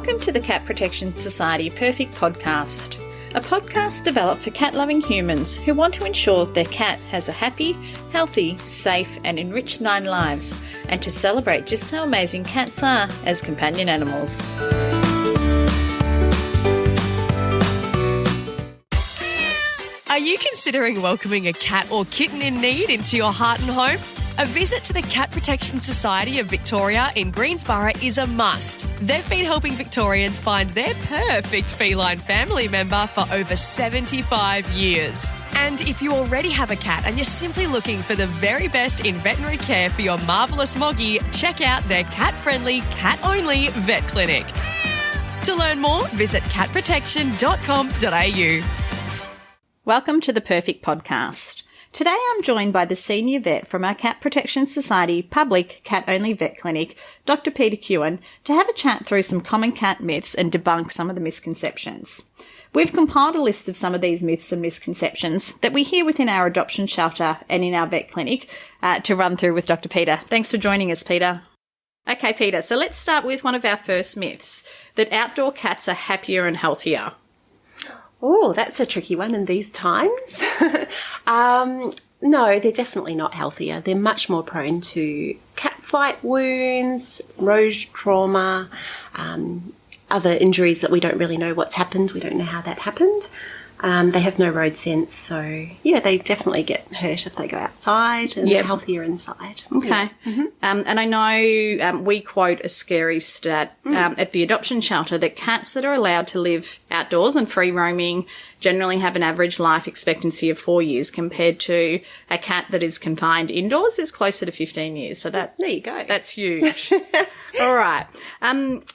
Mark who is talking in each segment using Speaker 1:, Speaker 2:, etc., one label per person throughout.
Speaker 1: Welcome to the Cat Protection Society Purrfect Podcast, a podcast developed for cat-loving humans who want to ensure their cat has a happy, healthy, safe and enriched 9 lives, and to celebrate just how amazing cats are as companion animals.
Speaker 2: Are you considering welcoming a cat or kitten in need into your heart and home? A visit to the Cat Protection Society of Victoria in Greensborough is a must. They've been helping Victorians find their perfect feline family member for over 75 years. And if you already have a cat and you're simply looking for the very best in veterinary care for your marvellous Moggy, check out their cat-friendly, cat-only vet clinic. To learn more, visit catprotection.com.au.
Speaker 1: Welcome to the Purrfect Podcast. Today I'm joined by the senior vet from our Cat Protection Society public cat-only vet clinic, Dr. Peter Kewen, to have a chat through some common cat myths and debunk some of the misconceptions. We've compiled a list of some of these myths and misconceptions that we hear within our adoption shelter and in our vet clinic to run through with Dr. Peter. Thanks for joining us, Peter. Okay, Peter, so let's start with one of our first myths, that outdoor cats are happier and healthier.
Speaker 3: Oh, that's a tricky one in these times. No, they're definitely not healthier. They're much more prone to cat fight wounds, rogue trauma, other injuries that we don't really know what's happened. We don't know how that happened. They have no road sense, so yeah, they definitely get hurt if they go outside, and they're healthier inside.
Speaker 1: Okay.
Speaker 3: Yeah. Mm-hmm.
Speaker 1: And I know we quote a scary stat at the adoption shelter that cats that are allowed to live outdoors and free roaming generally have an average life expectancy of 4 years, compared to a cat that is confined indoors is closer to 15 years. So there you go. That's huge. All right.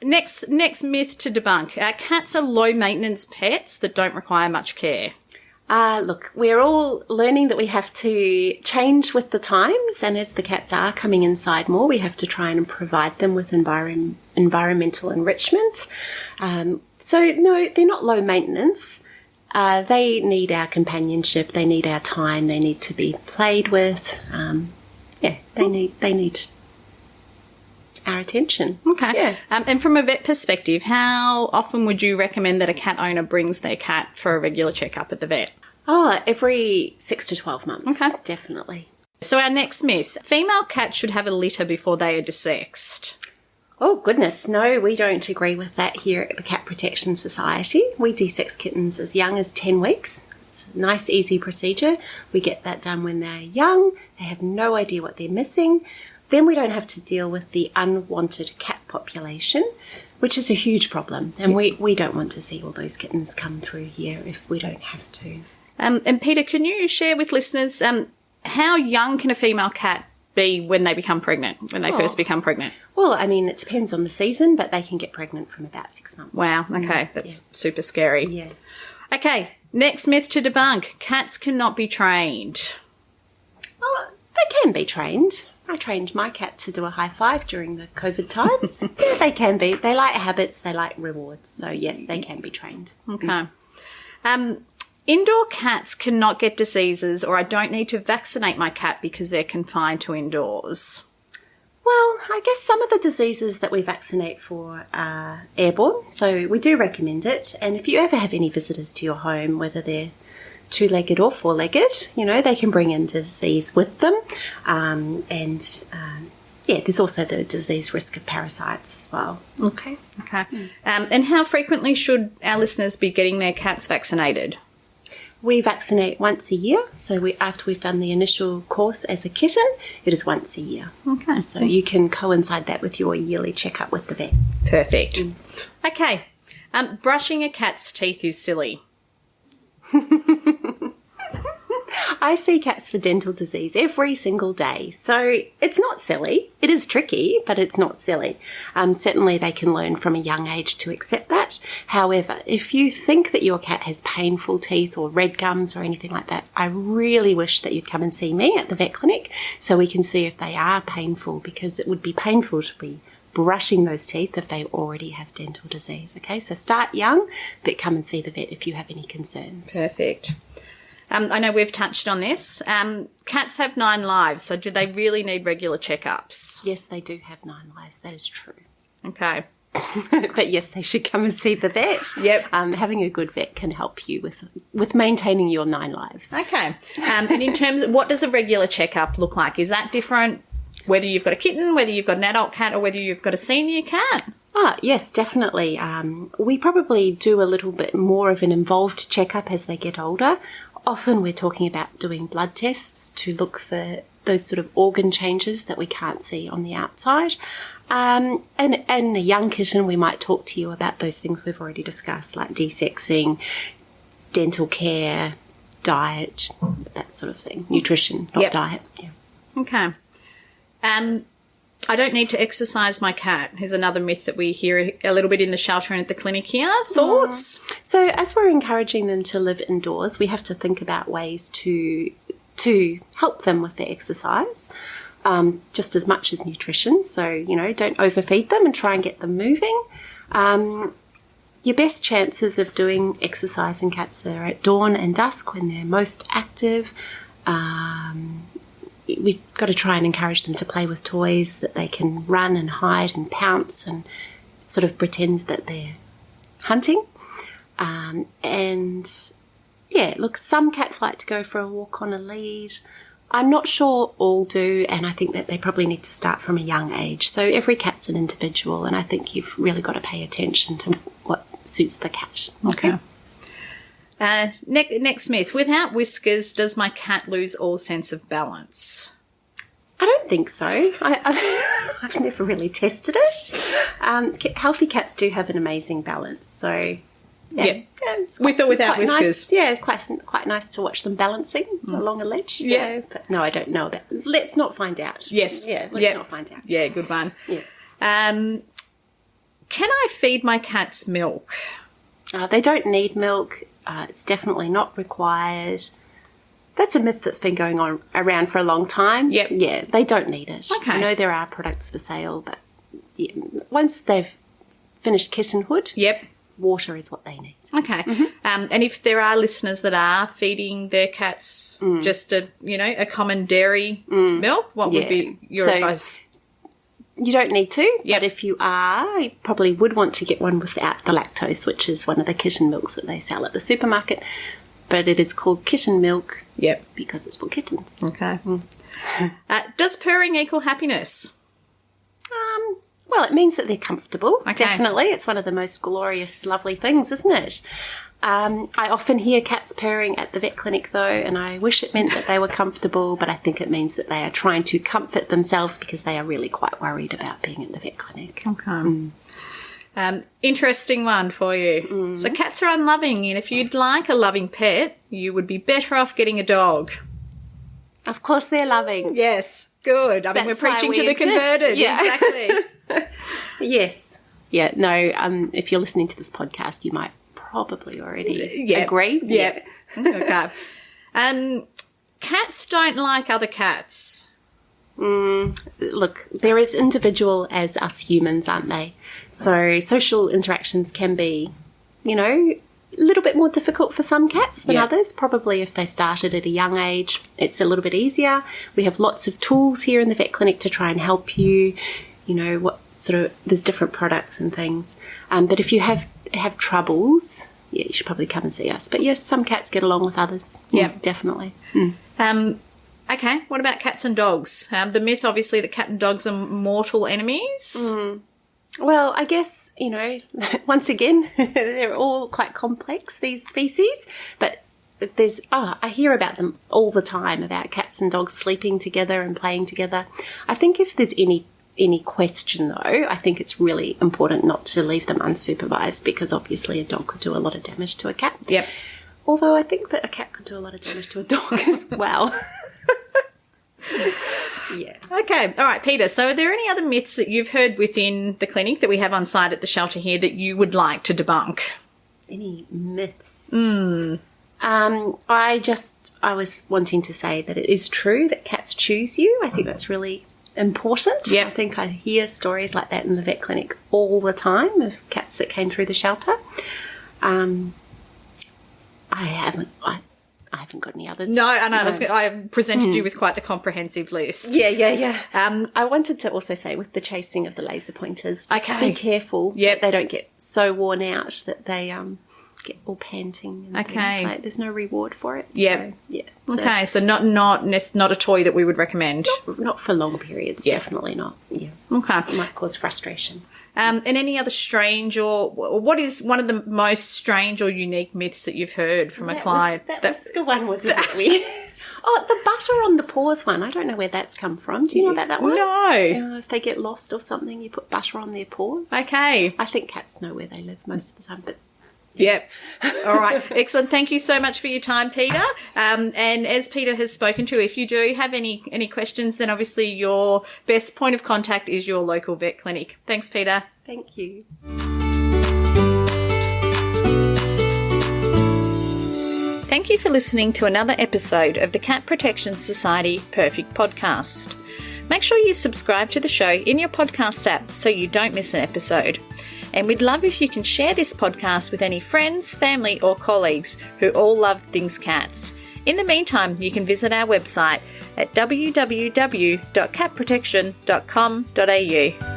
Speaker 1: Next myth to debunk. Cats are low-maintenance pets that don't require much care.
Speaker 3: Look, we're all learning that we have to change with the times, and as the cats are coming inside more, we have to try and provide them with environmental enrichment. So, no, they're not low maintenance. They need our companionship. They need our time. They need to be played with. They need our attention.
Speaker 1: Okay.
Speaker 3: Yeah.
Speaker 1: And from a vet perspective, how often would you recommend that a cat owner brings their cat for a regular checkup at the vet?
Speaker 3: Oh, every 6 to 12 months.
Speaker 1: Okay.
Speaker 3: Definitely.
Speaker 1: So our next myth, female cats should have a litter before they are desexed.
Speaker 3: Oh, goodness. No, we don't agree with that here at the Cat Protection Society. We desex kittens as young as 10 weeks. It's a nice, easy procedure. We get that done when they're young. They have no idea what they're missing. Then we don't have to deal with the unwanted cat population, which is a huge problem. And we don't want to see all those kittens come through here if we don't have to.
Speaker 1: And Peter, can you share with listeners how young can a female cat be when they become pregnant, when they first become pregnant?
Speaker 3: Well, I mean, it depends on the season, but they can get pregnant from about 6 months.
Speaker 1: Wow, okay, that's super scary.
Speaker 3: Yeah.
Speaker 1: Okay, next myth to debunk. Cats cannot be trained.
Speaker 3: Oh, they can be trained. I trained my cat to do a high five during the COVID times. Yeah, they can be. They like habits. They like rewards. So, yes, they can be trained.
Speaker 1: Okay. Indoor cats cannot get diseases, or I don't need to vaccinate my cat because they're confined to indoors.
Speaker 3: Well, I guess some of the diseases that we vaccinate for are airborne, so we do recommend it. And if you ever have any visitors to your home, whether they're 2-legged or 4-legged, they can bring in disease with them. There's also the disease risk of parasites as well.
Speaker 1: Okay. And how frequently should our listeners be getting their cats vaccinated?
Speaker 3: We vaccinate once a year. So after we've done the initial course as a kitten, it is once a year.
Speaker 1: Okay.
Speaker 3: So you can coincide that with your yearly checkup with the vet.
Speaker 1: Perfect. Okay. Brushing a cat's teeth is silly.
Speaker 3: I see cats for dental disease every single day. So it's not silly. It is tricky, but it's not silly. Certainly they can learn from a young age to accept that. However, if you think that your cat has painful teeth or red gums or anything like that, I really wish that you'd come and see me at the vet clinic so we can see if they are painful, because it would be painful to be brushing those teeth if they already have dental disease. Okay, so start young, but come and see the vet if you have any concerns.
Speaker 1: Perfect. I know we've touched on this. Cats have 9 lives, so do they really need regular checkups?
Speaker 3: Yes, they do have 9 lives. That is true.
Speaker 1: Okay.
Speaker 3: But yes, they should come and see the vet.
Speaker 1: Yep.
Speaker 3: Having a good vet can help you with maintaining your 9 lives.
Speaker 1: Okay. And in terms of what does a regular checkup look like? Is that different whether you've got a kitten, whether you've got an adult cat, or whether you've got a senior cat?
Speaker 3: Yes, definitely. We probably do a little bit more of an involved checkup as they get older. Often we're talking about doing blood tests to look for those sort of organ changes that we can't see on the outside. And a young kitten, we might talk to you about those things we've already discussed, like desexing, dental care, diet, that sort of thing. Nutrition, not diet. Yeah.
Speaker 1: Okay. I don't need to exercise my cat is another myth that we hear a little bit in the shelter and at the clinic here. Thoughts?
Speaker 3: So as we're encouraging them to live indoors, we have to think about ways to help them with their exercise, just as much as nutrition. So, don't overfeed them and try and get them moving. Your best chances of doing exercise in cats are at dawn and dusk when they're most active. We've got to try and encourage them to play with toys that they can run and hide and pounce and sort of pretend that they're hunting. Some cats like to go for a walk on a lead. I'm not sure all do, and I think that they probably need to start from a young age. So every cat's an individual, and I think you've really got to pay attention to what suits the cat.
Speaker 1: Okay. Next myth. Without whiskers, does my cat lose all sense of balance?
Speaker 3: I don't think so. I've never really tested it. Healthy cats do have an amazing balance. So, yeah
Speaker 1: with or without whiskers.
Speaker 3: Nice, quite nice to watch them balancing along a ledge.
Speaker 1: Yeah.
Speaker 3: But no, I don't know about it. Let's not find out.
Speaker 1: Yes.
Speaker 3: Yeah, let's not find out.
Speaker 1: Yeah, good one.
Speaker 3: Yeah.
Speaker 1: Can I feed my cats milk?
Speaker 3: They don't need milk. It's definitely not required. That's a myth that's been going on around for a long time.
Speaker 1: Yep.
Speaker 3: Yeah, they don't need it.
Speaker 1: Okay.
Speaker 3: I know there are products for sale, but once they've finished kittenhood, water is what they need.
Speaker 1: Okay. Mm-hmm. And if there are listeners that are feeding their cats just a common dairy milk, what would be your advice?
Speaker 3: You don't need to, but if you are, you probably would want to get one without the lactose, which is one of the kitten milks that they sell at the supermarket. But it is called kitten milk because it's for kittens.
Speaker 1: Okay. Does purring equal happiness?
Speaker 3: Well, it means that they're comfortable,
Speaker 1: Okay.
Speaker 3: definitely. It's one of the most glorious, lovely things, isn't it? I often hear cats purring at the vet clinic, though, and I wish it meant that they were comfortable, but I think it means that they are trying to comfort themselves because they are really quite worried about being at the vet clinic.
Speaker 1: Okay. Interesting one for you. So cats are unloving, and if you'd like a loving pet, you would be better off getting a dog.
Speaker 3: Of course they're loving.
Speaker 1: Yes, good. I mean,
Speaker 3: That's
Speaker 1: we're
Speaker 3: why
Speaker 1: preaching
Speaker 3: we
Speaker 1: to the
Speaker 3: exist.
Speaker 1: converted.
Speaker 3: Yeah.
Speaker 1: Exactly.
Speaker 3: Yes. Yeah, no, if you're listening to this podcast, you might probably already agree.
Speaker 1: Yeah. Okay. Cats don't like other cats.
Speaker 3: Look, they're as individual as us humans, aren't they? So social interactions can be, a little bit more difficult for some cats than others. Probably if they started at a young age, it's a little bit easier. We have lots of tools here in the vet clinic to try and help you, there's different products and things. But if you have troubles, you should probably come and see us. But yes, some cats get along with others. Yeah, definitely.
Speaker 1: Okay, what about cats and dogs? The myth, obviously, that cat and dogs are mortal enemies.
Speaker 3: Well, I guess, once again, they're all quite complex, these species. But I hear about them all the time, about cats and dogs sleeping together and playing together. I think if there's any question, though, I think it's really important not to leave them unsupervised because obviously a dog could do a lot of damage to a cat.
Speaker 1: Yep.
Speaker 3: Although I think that a cat could do a lot of damage to a dog as well. Yeah.
Speaker 1: Okay. All right, Peter. So are there any other myths that you've heard within the clinic that we have on site at the shelter here that you would like to debunk?
Speaker 3: Any myths? I was wanting to say that it is true that cats choose you. I think that's really important.
Speaker 1: Yep.
Speaker 3: I think I hear stories like that in the vet clinic all the time of cats that came through the shelter. I've haven't got any others.
Speaker 1: No, I know. I presented you with quite the comprehensive list.
Speaker 3: Yeah. I wanted to also say with the chasing of the laser pointers, just be careful that they don't get so worn out that they get all panting. And things. Like, there's no reward for it.
Speaker 1: Yeah. So not a toy that we would recommend.
Speaker 3: Not for long periods. Definitely not. Yeah.
Speaker 1: Okay.
Speaker 3: It might cause frustration.
Speaker 1: And any other strange or what is one of the most strange or unique myths that you've heard from a client?
Speaker 3: That Whisker one was a bit weird. Oh, the butter on the paws one. I don't know where that's come from. Do you know about that one?
Speaker 1: No.
Speaker 3: If they get lost or something, you put butter on their paws.
Speaker 1: Okay.
Speaker 3: I think cats know where they live most of the time, but...
Speaker 1: Yep. All right. Excellent. Thank you so much for your time, Peter. And as Peter has spoken to, if you do have any questions, then obviously your best point of contact is your local vet clinic. Thanks, Peter.
Speaker 3: Thank you.
Speaker 1: Thank you for listening to another episode of the Cat Protection Society Purrfect Podcast. Make sure you subscribe to the show in your podcast app so you don't miss an episode. And we'd love if you can share this podcast with any friends, family or colleagues who all love things cats. In the meantime, you can visit our website at www.catprotection.com.au.